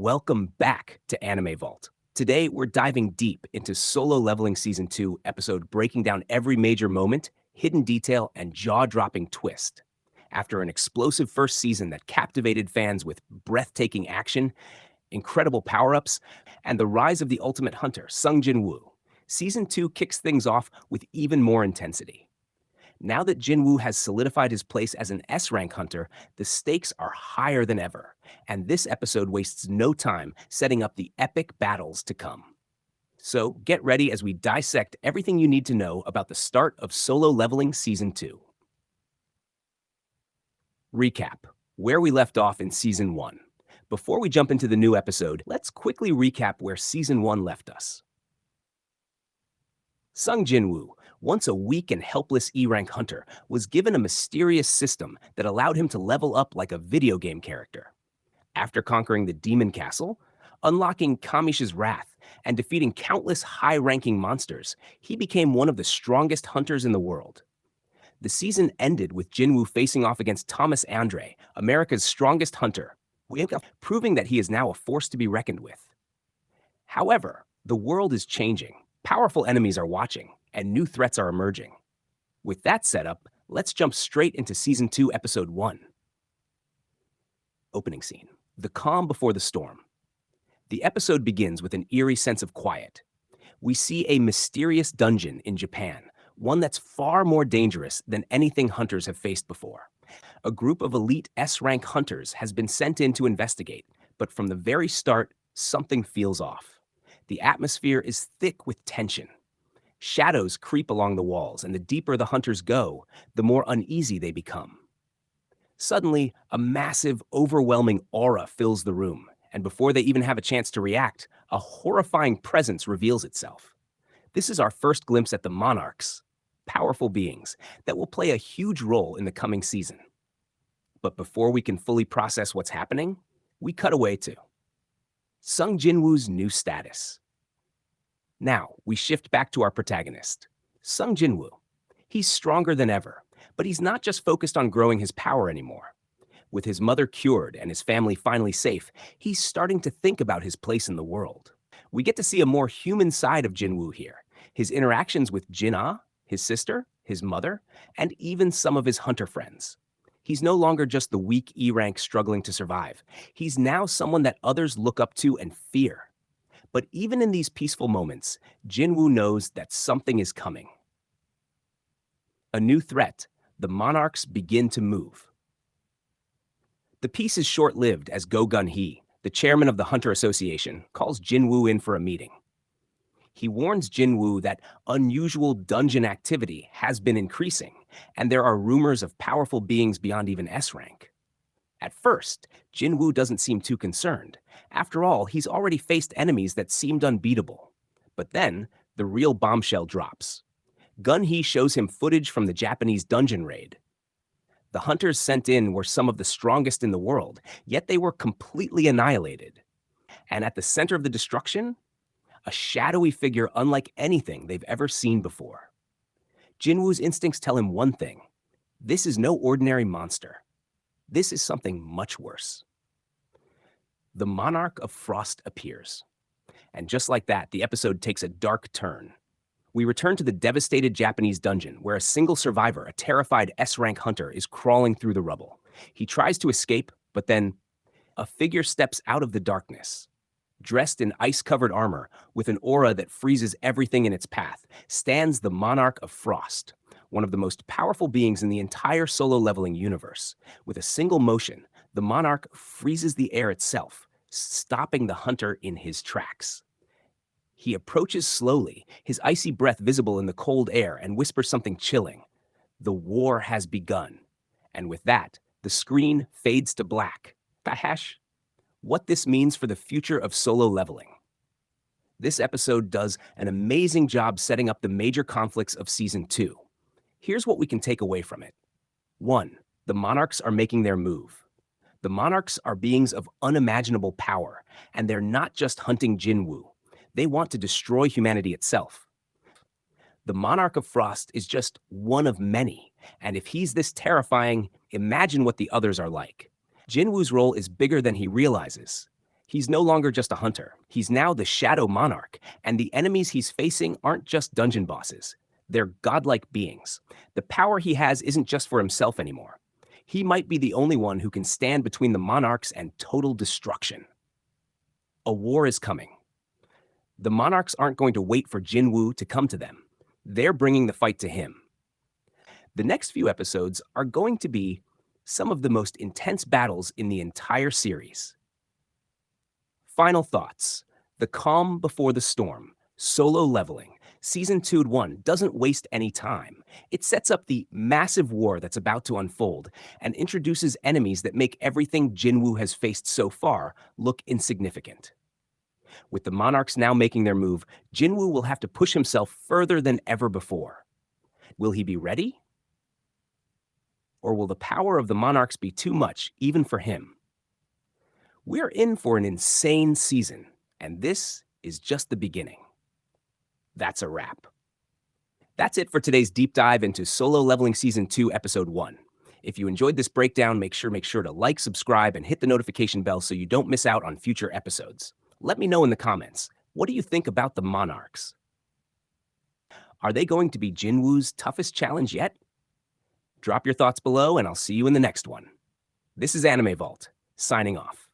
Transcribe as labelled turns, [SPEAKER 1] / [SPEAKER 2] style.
[SPEAKER 1] Welcome back to Anime Vault. Today, we're diving deep into Solo Leveling Season 2 episode breaking down every major moment, hidden detail, and jaw-dropping twist. After an explosive first season that captivated fans with breathtaking action, incredible power-ups, and the rise of the ultimate hunter, Sung Jin-woo, Season 2 kicks things off with even more intensity. Now that Jin-woo has solidified his place as an S-rank hunter, the stakes are higher than ever, and this episode wastes no time setting up the epic battles to come. So get ready as we dissect everything you need to know about the start of Solo Leveling Season 2. Recap: where we left off in Season 1. Before we jump into the new episode, let's quickly recap where Season 1 left us. Sung Jin-woo, once a weak and helpless E-rank hunter, was given a mysterious system that allowed him to level up like a video game character. After conquering the Demon Castle, unlocking Kamish's Wrath, and defeating countless high-ranking monsters, he became one of the strongest hunters in the world. The season ended with Jin-woo facing off against Thomas Andre, America's strongest hunter, proving that he is now a force to be reckoned with. However, the world is changing. Powerful enemies are watching, and new threats are emerging. With that setup, let's jump straight into Season 2, Episode 1. Opening scene: the calm before the storm. The episode begins with an eerie sense of quiet. We see a mysterious dungeon in Japan, one that's far more dangerous than anything hunters have faced before. A group of elite S-rank hunters has been sent in to investigate, but from the very start, something feels off. The atmosphere is thick with tension. Shadows creep along the walls, and the deeper the hunters go, the more uneasy they become. Suddenly, a massive, overwhelming aura fills the room, and before they even have a chance to react, a horrifying presence reveals itself. This is our first glimpse at the monarchs, powerful beings that will play a huge role in the coming season. But before we can fully process what's happening, we cut away to Sung Jin-woo's new status. Now, we shift back to our protagonist, Sung Jin-woo. He's stronger than ever, but he's not just focused on growing his power anymore. With his mother cured and his family finally safe, he's starting to think about his place in the world. We get to see a more human side of Jin-woo here. His interactions with Jin-ah, his sister, his mother, and even some of his hunter friends. He's no longer just the weak E-rank struggling to survive. He's now someone that others look up to and fear. But even in these peaceful moments, Jin-woo knows that something is coming. A new threat: the monarchs begin to move. The peace is short-lived as Go Gun-hee, the chairman of the Hunter Association, calls Jin-woo in for a meeting. He warns Jin-woo that unusual dungeon activity has been increasing, and there are rumors of powerful beings beyond even S-rank. At first, Jin-woo doesn't seem too concerned. After all, he's already faced enemies that seemed unbeatable. But then, the real bombshell drops. Gun-hee shows him footage from the Japanese dungeon raid. The hunters sent in were some of the strongest in the world, yet they were completely annihilated. And at the center of the destruction, a shadowy figure unlike anything they've ever seen before. Jin-woo's instincts tell him one thing: this is no ordinary monster. This is something much worse. The Monarch of Frost appears. And just like that, the episode takes a dark turn. We return to the devastated Japanese dungeon where a single survivor, a terrified S-rank hunter, is crawling through the rubble. He tries to escape, but then a figure steps out of the darkness. Dressed in ice-covered armor, with an aura that freezes everything in its path, stands the Monarch of Frost, one of the most powerful beings in the entire Solo Leveling universe. With a single motion, the Monarch freezes the air itself, stopping the hunter in his tracks. He approaches slowly, his icy breath visible in the cold air, and whispers something chilling. The war has begun. And with that, the screen fades to black. What this means for the future of Solo Leveling. This episode does an amazing job setting up the major conflicts of Season 2. Here's what we can take away from it. 1. The monarchs are making their move. The monarchs are beings of unimaginable power, and they're not just hunting Jin-woo. They want to destroy humanity itself. The Monarch of Frost is just one of many, and if he's this terrifying, imagine what the others are like. Jin-woo's role is bigger than he realizes. He's no longer just a hunter. He's now the Shadow Monarch, and the enemies he's facing aren't just dungeon bosses. They're godlike beings. The power he has isn't just for himself anymore. He might be the only one who can stand between the monarchs and total destruction. A war is coming. The monarchs aren't going to wait for Jinwoo to come to them. They're bringing the fight to him. The next few episodes are going to be some of the most intense battles in the entire series. Final thoughts. The calm before the storm. Solo leveling. Season 2 and 1 doesn't waste any time. It sets up the massive war that's about to unfold and introduces enemies that make everything Jinwoo has faced so far look insignificant. With the monarchs now making their move, Jinwoo will have to push himself further than ever before. Will he be ready? Or will the power of the monarchs be too much, even for him? We're in for an insane season, and this is just the beginning. That's a wrap. That's it for today's deep dive into Solo Leveling Season 2, Episode 1. If you enjoyed this breakdown, make sure to like, subscribe, and hit the notification bell so you don't miss out on future episodes. Let me know in the comments, what do you think about the monarchs? Are they going to be Jinwoo's toughest challenge yet? Drop your thoughts below, and I'll see you in the next one. This is Anime Vault, signing off.